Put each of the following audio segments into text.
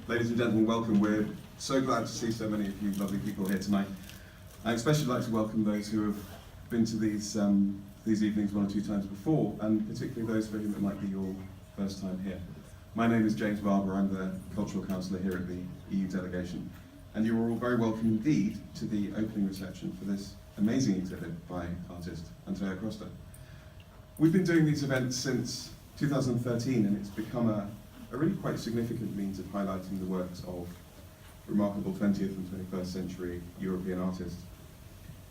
Ladies and gentlemen, welcome. We're so glad to see so many of you lovely people here tonight. I'd especially like to welcome those who have been to these evenings one or two times before, and particularly those for whom it might be your first time here. My name is James Barbour. I'm the Cultural Counsellor here at the EU delegation, and you are all very welcome indeed to the opening reception for this amazing exhibit by artist Andrea Costa. We've been doing these events since 2013, and it's become a really quite significant means of highlighting the works of remarkable 20th and 21st century European artists.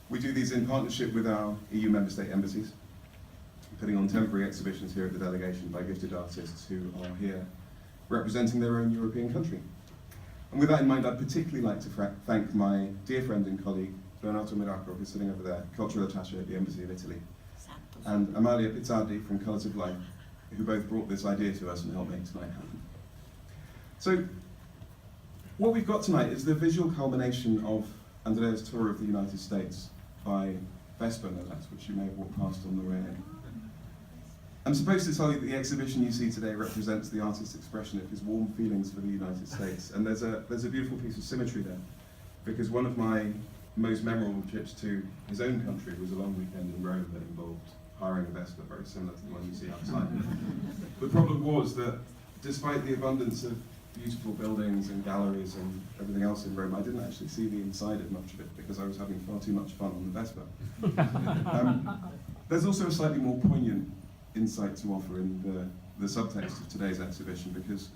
We do these in partnership with our EU member state embassies, putting on temporary exhibitions here at the delegation by gifted artists who are here representing their own European country. And with that in mind, I'd particularly like to thank my dear friend and colleague, Renato, who's sitting over there, cultural attaché at the Embassy of Italy, and Amalia Pizzardi from Colours of Life, who both brought this idea to us and helped make tonight happen. So, what we've got tonight is the visual culmination of Andrea's tour of the United States by Vespa, no less, which you may have walked past on the way in. I'm supposed to tell you that the exhibition you see today represents the artist's expression of his warm feelings for the United States, and there's a beautiful piece of symmetry there, because one of my most memorable trips to his own country was a long weekend in Rome that involved hiring a Vespa, very similar to the one you see outside. The problem was that despite the abundance of beautiful buildings and galleries and everything else in Rome, I didn't actually see the inside of much of it because I was having far too much fun on the Vespa. There's also a slightly more poignant insight to offer in the subtext of today's exhibition, because,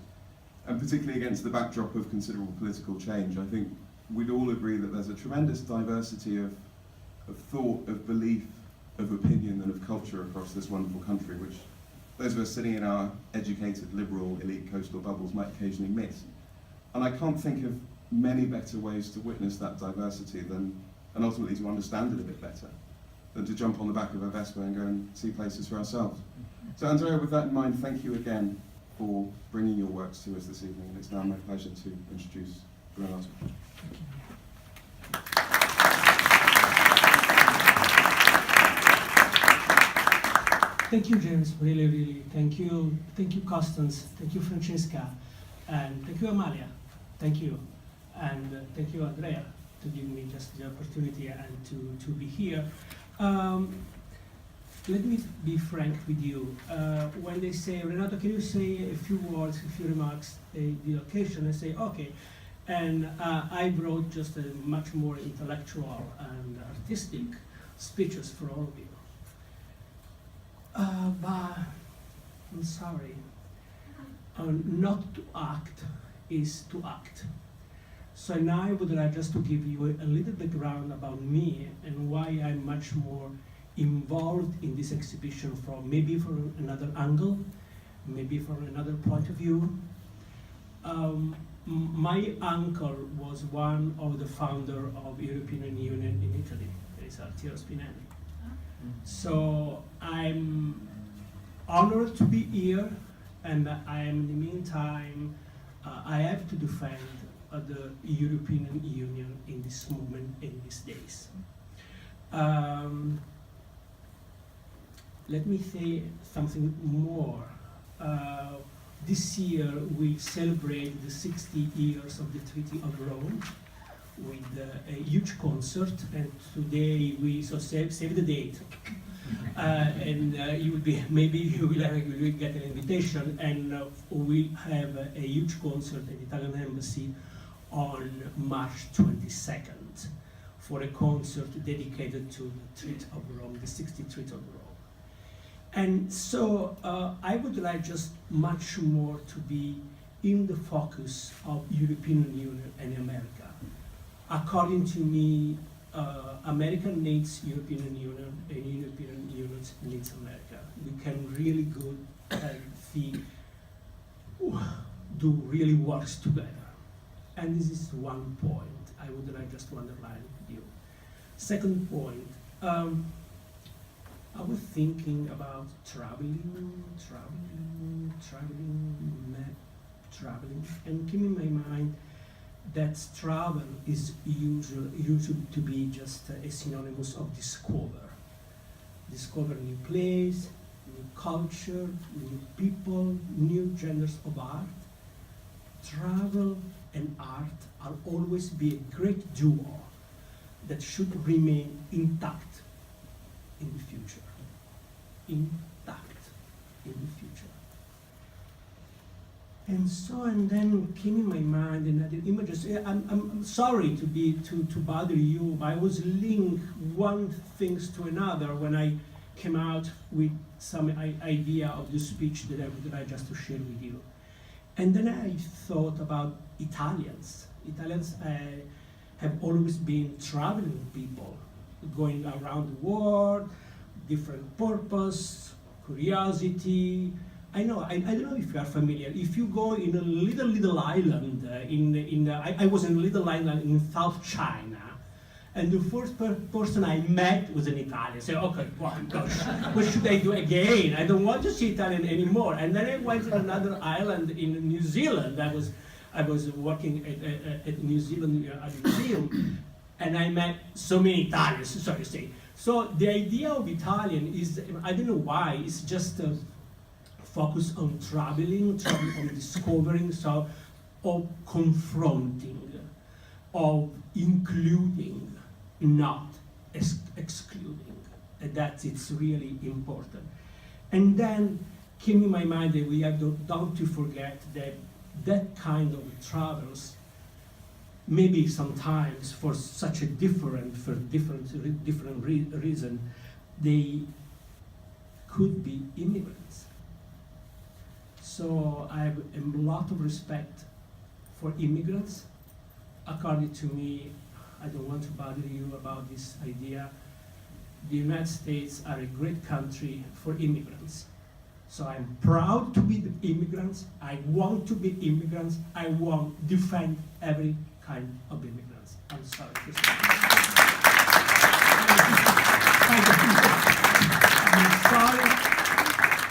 and particularly against the backdrop of considerable political change, I think we'd all agree that there's a tremendous diversity of thought, of belief, of opinion and of culture across this wonderful country, which those of us sitting in our educated, liberal, elite coastal bubbles might occasionally miss. And I can't think of many better ways to witness that diversity than, and ultimately to understand it a bit better, than to jump on the back of a Vespa and go and see places for ourselves. So Andrea, with that in mind, thank you again for bringing your works to us this evening, and it's now my pleasure to introduce Renato. Thank you, James, really. Thank you, Constance. Thank you, Francesca. And thank you, Amalia. Thank you. And thank you, Andrea, to give me just the opportunity and to be here. Let me be frank with you. When they say, Renato, can you say a few words, a few remarks, the occasion, I say, okay. And I brought just a much more intellectual and artistic speeches for all of you. But I'm sorry, not to act is to act. So now I would like just to give you a little background about me and why I'm much more involved in this exhibition maybe from another angle, maybe from another point of view. My uncle was one of the founders of European Union in Italy, there is Altiero Spinelli. So I'm honored to be here, and I am, in the meantime, I have to defend the European Union in this moment, in these days. Let me say something more. This year we celebrate the 60 years of the Treaty of Rome with a huge concert, and today we save the date, and you will be you will get an invitation, and we have a huge concert at the Italian Embassy on March 22nd for a concert dedicated to the Treaty of Rome, the 60th Treaty of Rome. And so I would like just much more to be in the focus of European Union and America. According to me, America needs European Union, and European Union needs America. We can really good do really works together. And this is one point I would like just to underline with you. Second point, I was thinking about traveling, and came in my mind that travel is usually to be just a synonymous of discover new place, new culture, new people, new genres of art. travel and art will always be a great duo that should remain intact in the future. Intact in the future. And then came in my mind another images. I'm sorry to bother you. I was linked one things to another when I came out with some idea of the speech that I just to share with you. And then I thought about Italians. Italians have always been traveling people, going around the world, different purpose, curiosity. I don't know if you are familiar. If you go in a little island, I was in a little island in South China, and the first person I met was an Italian. I said, okay, well, gosh, what should I do again? I don't want to see Italian anymore. And then I went to another island in New Zealand. I was working at New Zealand at a museum, and I met so many Italians, so to say. So the idea of Italian is, I don't know why, it's just focus on traveling on discovering, so of confronting, of including, not excluding. And that it's really important. And then came in my mind that we have don't to forget that kind of travels, maybe sometimes for such a different reason, they could be immigrants. So I have a lot of respect for immigrants. According to me, I don't want to bother you about this idea. The United States are a great country for immigrants. So I'm proud to be the immigrants. I want to be immigrants. I want to defend every kind of immigrants. I'm sorry to say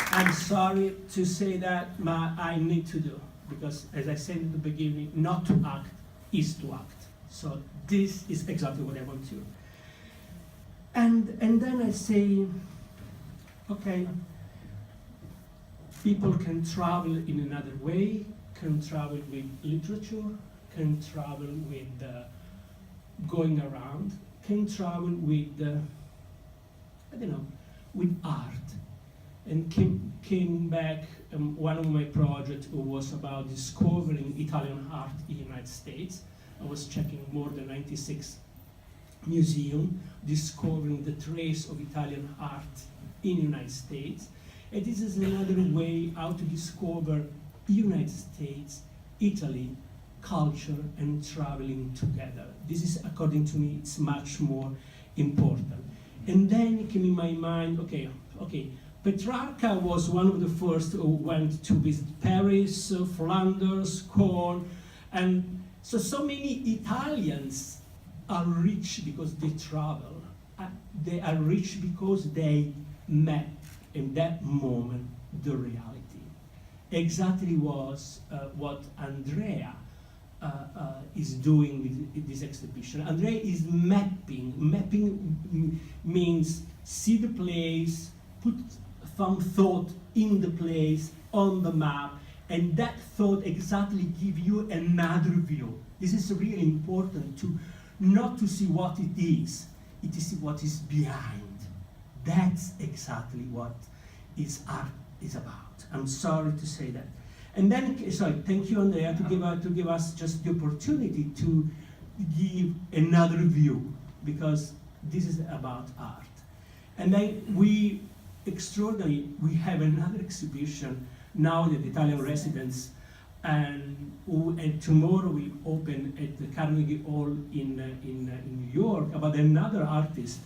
I'm sorry to say that, but I need to do, because as I said in the beginning, not to act is to act. So this is exactly what I want to do. And then I say, okay, people can travel in another way, can travel with literature, can travel with going around, can travel with, I don't know, with art. And came back, one of my projects was about discovering Italian art in the United States. I was checking more than 96 museums, discovering the trace of Italian art in the United States. And this is another way how to discover United States, Italy, culture, and traveling together. This is, according to me, it's much more important. And then it came in my mind, okay, Petrarca was one of the first who went to visit Paris, Flanders, Corn, and so many Italians are rich because they travel. They are rich because they met in that moment the reality. Exactly was what Andrea is doing with this exhibition. Andrea is mapping. Mapping means see the place, put some thought in the place, on the map, and that thought exactly give you another view. This is really important, not to see what it is to see what is behind. That's exactly what art is about. I'm sorry to say that. And then, sorry, thank you, Andrea, to give us just the opportunity to give another view, because this is about art. And then we have another exhibition now at the Italian residence, and tomorrow we open at the Carnegie Hall in New York about another artist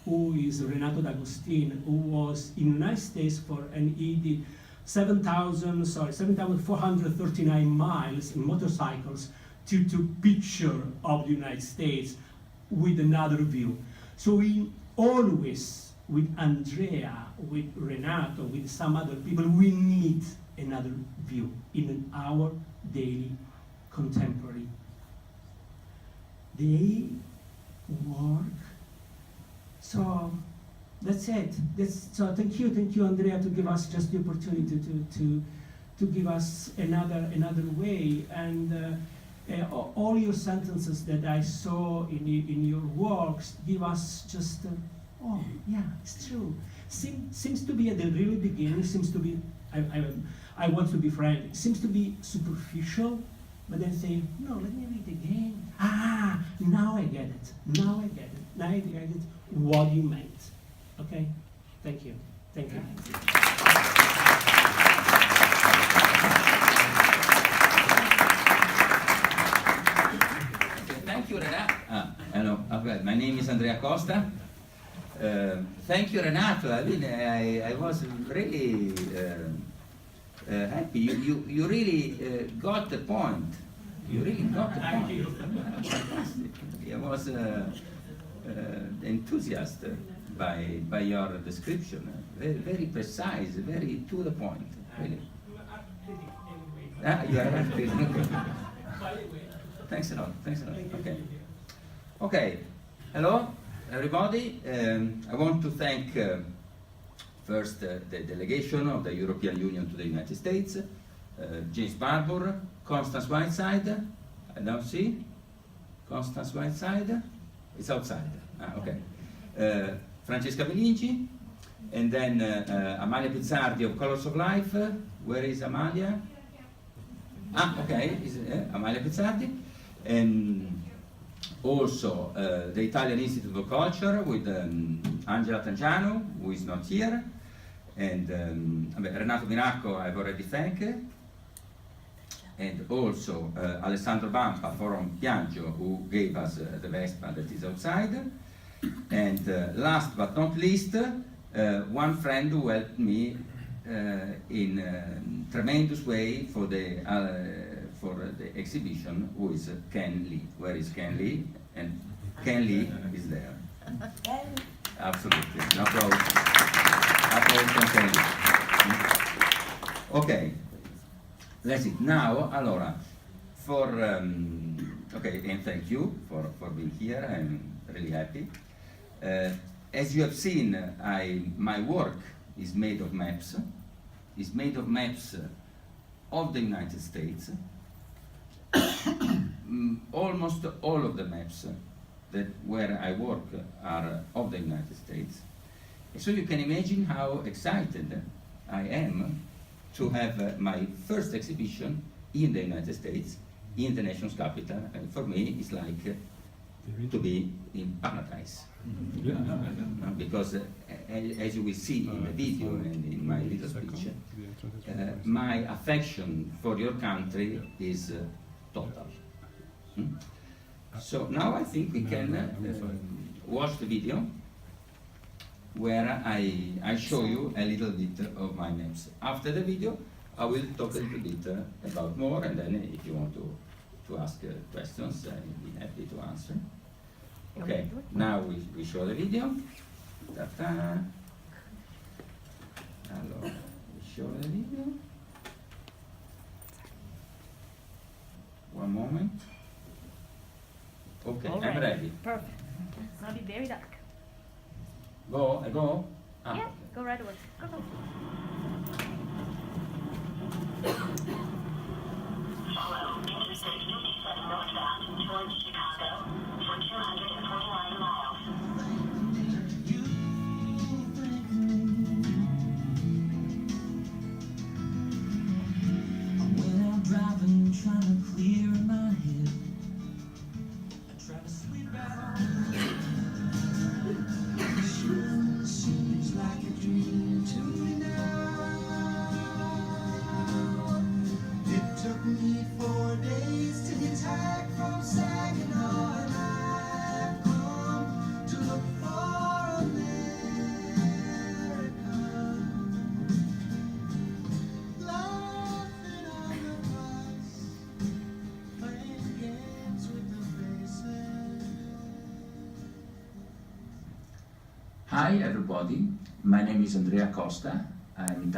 who is Renato D'Agostino, who was in the United States and he did 7,439 miles in motorcycles to picture of the United States with another view. So we always, with Andrea, with Renato, with some other people, we need another view in our daily contemporary. They work. So that's it. So thank you, Andrea, to give us just the opportunity to to give us another way. And all your sentences that I saw in your works give us just, oh yeah, it's true. Seems to be at the really beginning, seems to be, I want to be frank, seems to be superficial, but then say, no, let me read again. Ah, now I get it, now I get it, now I get it, what you meant. Okay, thank you, thank you. Thank you, Renato. Hello, my name is Andrea Costa. Thank you, Renato. I mean, I was really happy. You really got the point. You really got the point. Fantastic. I was enthusiastic by your description. Very precise, very to the point. Really. You are kidding. Thanks a lot. Thanks a lot. Okay. Okay. Hello, everybody. I want to thank first the delegation of the European Union to the United States, James Barbour, Constance Whiteside. I don't see. Constance Whiteside. It's outside. Okay. Francesca Belinci, and then Amalia Pizzardi of Colors of Life. Where is Amalia? Ah, okay. Is Amalia Pizzardi. And also the Italian Institute of Culture with Angela Tangiano, who is not here, and Renato Miracco I've already thanked, and also Alessandro Bampa from Piaggio, who gave us the Vespa that is outside, and last but not least, one friend who helped me in a tremendous way for the exhibition, who is Ken Lee. Where is Ken Lee? And Ken Lee is there. Absolutely. An applause. Applause from Ken Lee. Okay. That's it. Now, allora, okay, and thank you for being here. I'm really happy. As you have seen, my work is made of maps. It's made of maps of the United States. Almost all of the maps where I work are of the United States. So you can imagine how excited I am to have my first exhibition in the United States, in the nation's capital. And for me, it's like to be in paradise. Because as you will see in the video and in my little speech, my affection for your country is total. So now I think we can watch the video where I show you a little bit of my maps. After the video, I will talk a little bit about more, and then if you want to ask questions, I'll be happy to answer. Okay, now we show the video. Ta-ta. Allora, we show the video. One moment. Okay, I'm ready. Perfect. It's gonna be very dark. Go, I go? Ah, Yeah, okay. go right away. Go, go. Follow Interstate 57 northbound towards Chicago for 249 miles. When I'm driving, trying to clear my head, I try to sleep out. Sure seems like a dream to me now. It took me 4 days to hitchhike from Saginaw, and I've come to look for America. Laughing on the bus, playing games with the faces. Hi everybody, my name is Andrea Costa, I'm Italian.